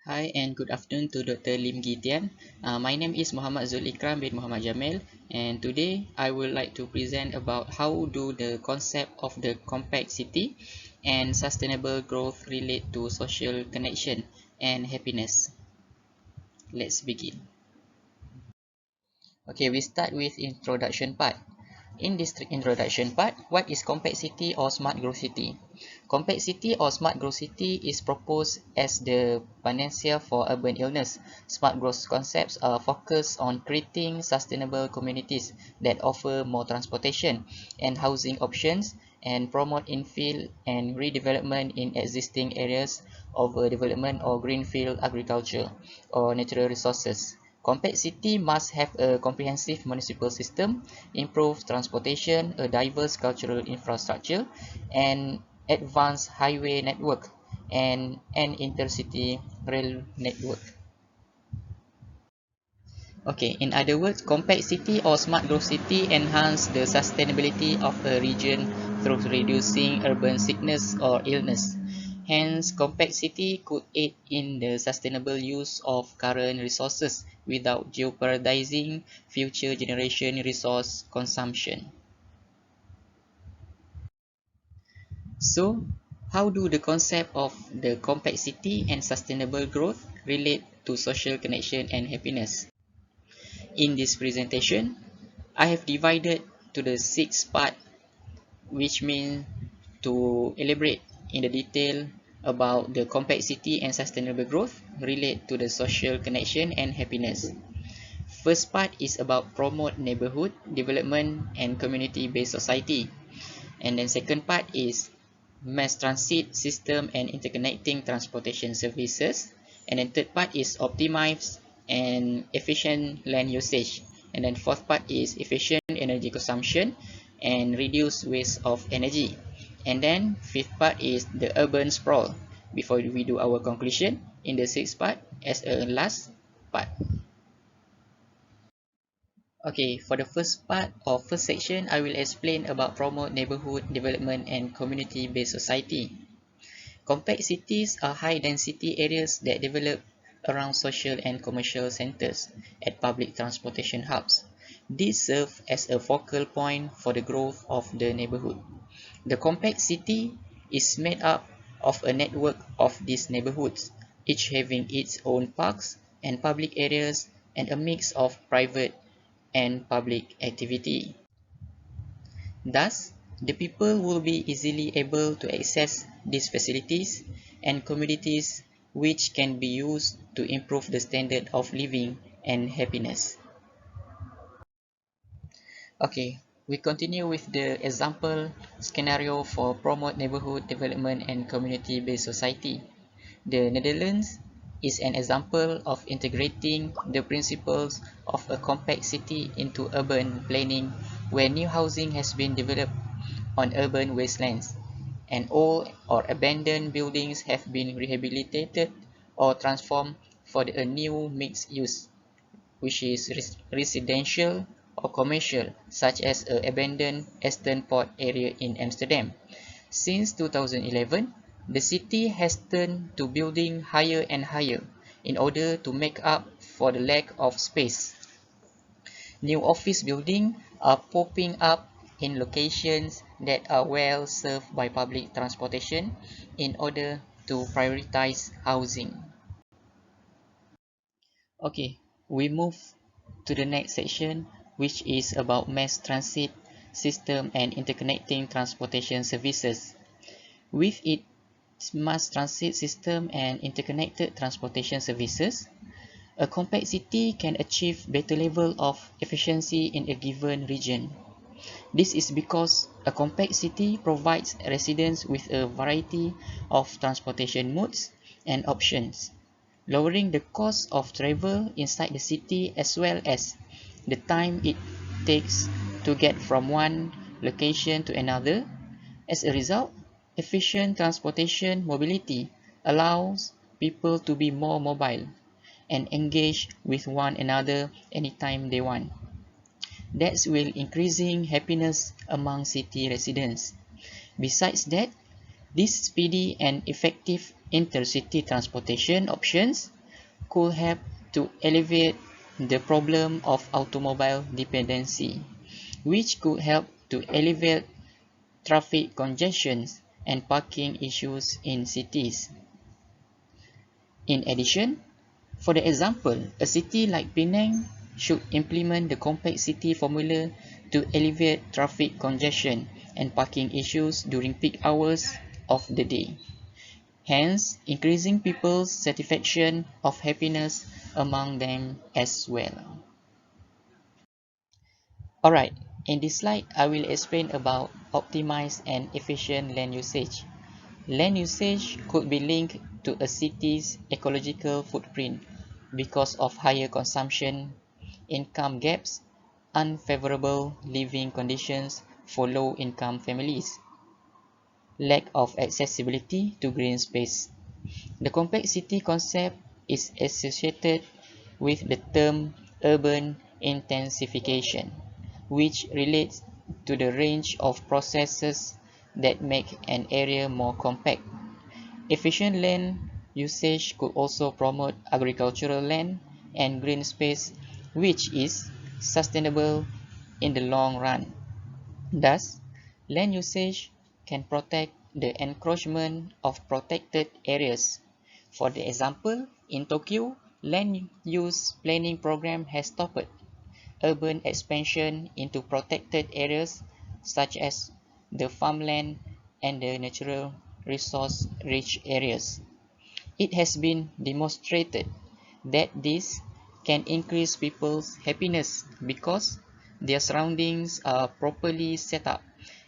Hi and good afternoon to Dr. Lim Gitian. My name is Muhammad Zul Ikram bin Muhammad Jamil, and today I would like to present about how do the concept of the compact city and sustainable growth relate to social connection and happiness. Let's begin. Okay, we start with introduction part. In this introduction part, what is compact city or smart growth city? Compact city or smart growth city is proposed as the panacea for urban illness. Smart growth concepts are focused on creating sustainable communities that offer more transportation and housing options and promote infill and redevelopment in existing areas over development or greenfield agriculture or natural resources. Compact city must have a comprehensive municipal system, improved transportation, a diverse cultural infrastructure, and advanced highway network, and an intercity rail network. Okay, in other words, compact city or smart growth city enhance the sustainability of a region through reducing urban sickness or illness. Hence, compact city could aid in the sustainable use of current resources without jeopardizing future generation resource consumption. So, how do the concept of the compact city and sustainable growth relate to social connection and happiness? In this presentation, I have divided to the six part, which means to elaborate in the detail about the compact city and sustainable growth relate to the social connection and happiness. First part is about promote neighborhood development and community-based society. And then second part is mass transit system and interconnecting transportation services. And then third part is optimize and efficient land usage. And then fourth part is efficient energy consumption and reduce waste of energy. And then fifth part is the urban sprawl. Before we do our conclusion in the sixth part as a last part. Okay, for the first part or first section, I will explain about promote neighborhood development and community-based society. Compact cities are high-density areas that develop around social and commercial centers at public transportation hubs. These serve as a focal point for the growth of the neighborhood. The compact city is made up of a network of these neighborhoods, each having its own parks and public areas and a mix of private and public activity. Thus, the people will be easily able to access these facilities and communities which can be used to improve the standard of living and happiness. Okay, we continue with the example scenario for promote neighborhood development and community-based society. The Netherlands is an example of integrating the principles of a compact city into urban planning where new housing has been developed on urban wastelands and old or abandoned buildings have been rehabilitated or transformed for a new mixed use, which is residential or commercial, such as an abandoned Eastern Port area in Amsterdam. Since 2011, the city has turned to building higher and higher in order to make up for the lack of space. New office buildings are popping up in locations that are well served by public transportation in order to prioritize housing. Okay, we move to the next section, which is about mass transit system and interconnecting transportation services. With its mass transit system and interconnected transportation services, a compact city can achieve better level of efficiency in a given region. This is because a compact city provides residents with a variety of transportation modes and options, lowering the cost of travel inside the city as well as the time it takes to get from one location to another. As a result, efficient transportation mobility allows people to be more mobile and engage with one another anytime they want. That will increasing happiness among city residents. Besides that, these speedy and effective intercity transportation options could help to alleviate the problem of automobile dependency, which could help to alleviate traffic congestions and parking issues in cities. In addition, for the example, a city like Penang should implement the complex city formula to alleviate traffic congestion and parking issues during peak hours of the day, hence increasing people's satisfaction of happiness among them as well. Alright, in this slide, I will explain about optimized and efficient land usage. Land usage could be linked to a city's ecological footprint because of higher consumption, income gaps, unfavorable living conditions for low-income families, lack of accessibility to green space. The complex city concept is associated with the term urban intensification, which relates to the range of processes that make an area more compact. Efficient land usage could also promote agricultural land and green space, which is sustainable in the long run. Thus, land usage can protect the encroachment of protected areas. For the example, in Tokyo, land use planning program has stopped urban expansion into protected areas such as the farmland and the natural resource-rich areas. It has been demonstrated that this can increase people's happiness because their surroundings are properly set up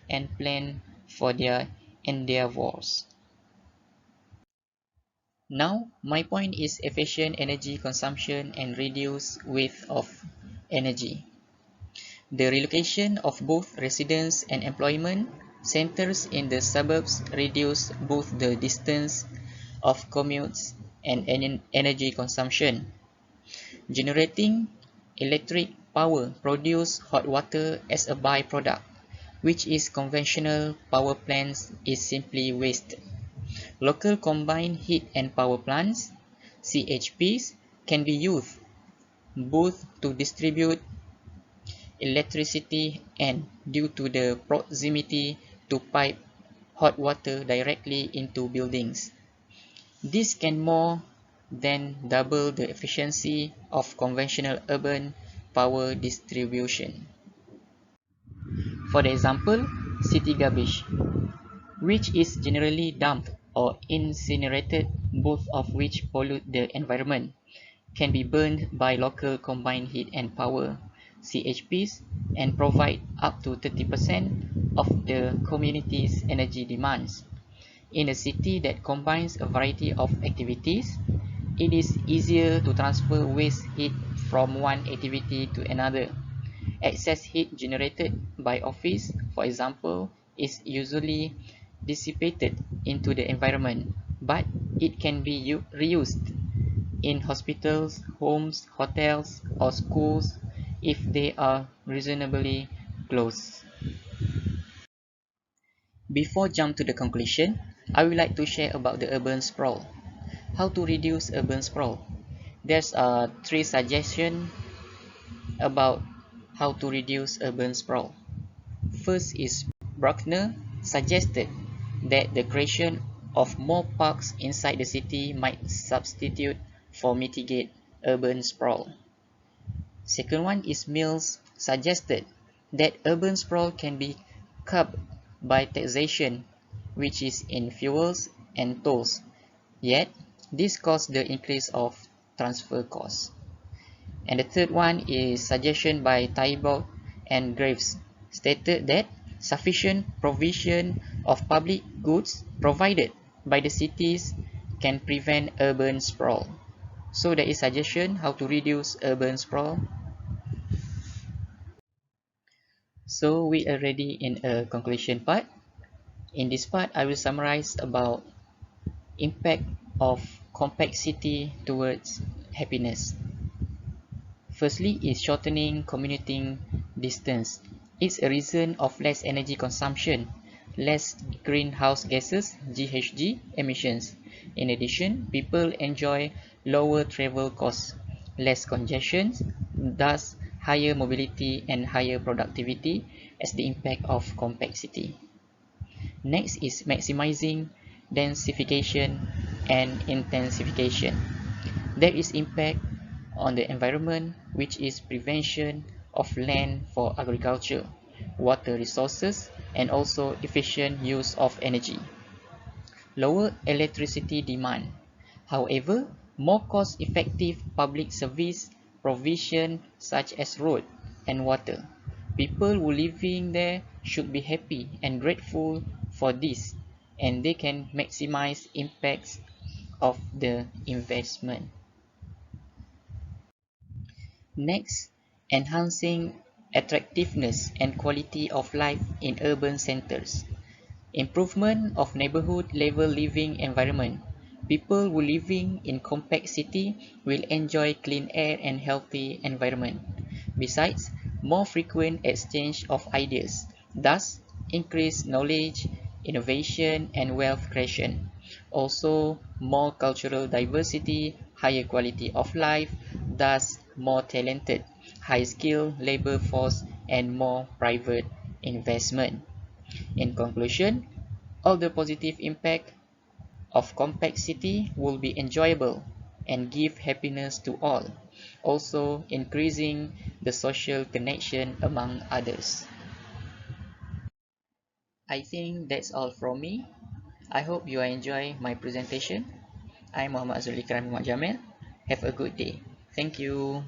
and planned for their endeavors. Now, my point is efficient energy consumption and reduced waste of energy. The relocation of both residents and employment centers in the suburbs reduce both the distance of commutes and energy consumption. Generating electric power produce hot water as a byproduct, which is conventional power plants is simply waste. Local combined heat and power plants, CHPs, can be used both to distribute electricity and due to the proximity to pipe hot water directly into buildings. This can more than double the efficiency of conventional urban power distribution. For example, city garbage, which is generally dumped or incinerated, both of which pollute the environment, can be burned by local combined heat and power CHPs and provide up to 30% of the community's energy demands. In a city that combines a variety of activities, it is easier to transfer waste heat from one activity to another. Excess heat generated by office, for example, is usually dissipated into the environment, but it can be reused in hospitals, homes, hotels, or schools if they are reasonably close. Before jump to the conclusion, I would like to share about the urban sprawl. How to reduce urban sprawl? There's three suggestions about how to reduce urban sprawl. First is Bruckner suggested that the creation of more parks inside the city might substitute for mitigate urban sprawl. Second one is Mills suggested that urban sprawl can be curbed by taxation, which is in fuels and tolls, yet this caused the increase of transfer costs. And the third one is suggestion by Tybalt and Graves stated that sufficient provision of public goods provided by the cities can prevent urban sprawl. So there is suggestion how to reduce urban sprawl. So we are ready in a conclusion part. In this part, I will summarize about impact of complexity towards happiness. Firstly is shortening commuting distance. It's a reason of less energy consumption, less greenhouse gases (GHG) emissions, In addition, people enjoy lower travel costs, less congestion, thus higher mobility and higher productivity as the impact of complexity. Next is maximizing densification and intensification. There is impact on the environment, which is prevention of land for agriculture, water resources, and also efficient use of energy. Lower electricity demand. However, more cost-effective public service provision such as road and water. People who living there should be happy and grateful for this, and they can maximize impacts of the investment. Next, enhancing attractiveness and quality of life in urban centers. Improvement of neighborhood level living environment. People who living in compact city will enjoy clean air and healthy environment. Besides, more frequent exchange of ideas, thus increase knowledge, innovation, and wealth creation. Also, more cultural diversity, higher quality of life, thus more talented, high skilled labor force, and more private investment. In conclusion, all the positive impact of compact city will be enjoyable and give happiness to all, also increasing the social connection among others. I think that's all from me. I hope you enjoy my presentation. I'm Muhammad Zulikran Muhammad Jamil. Have a good day. Thank you.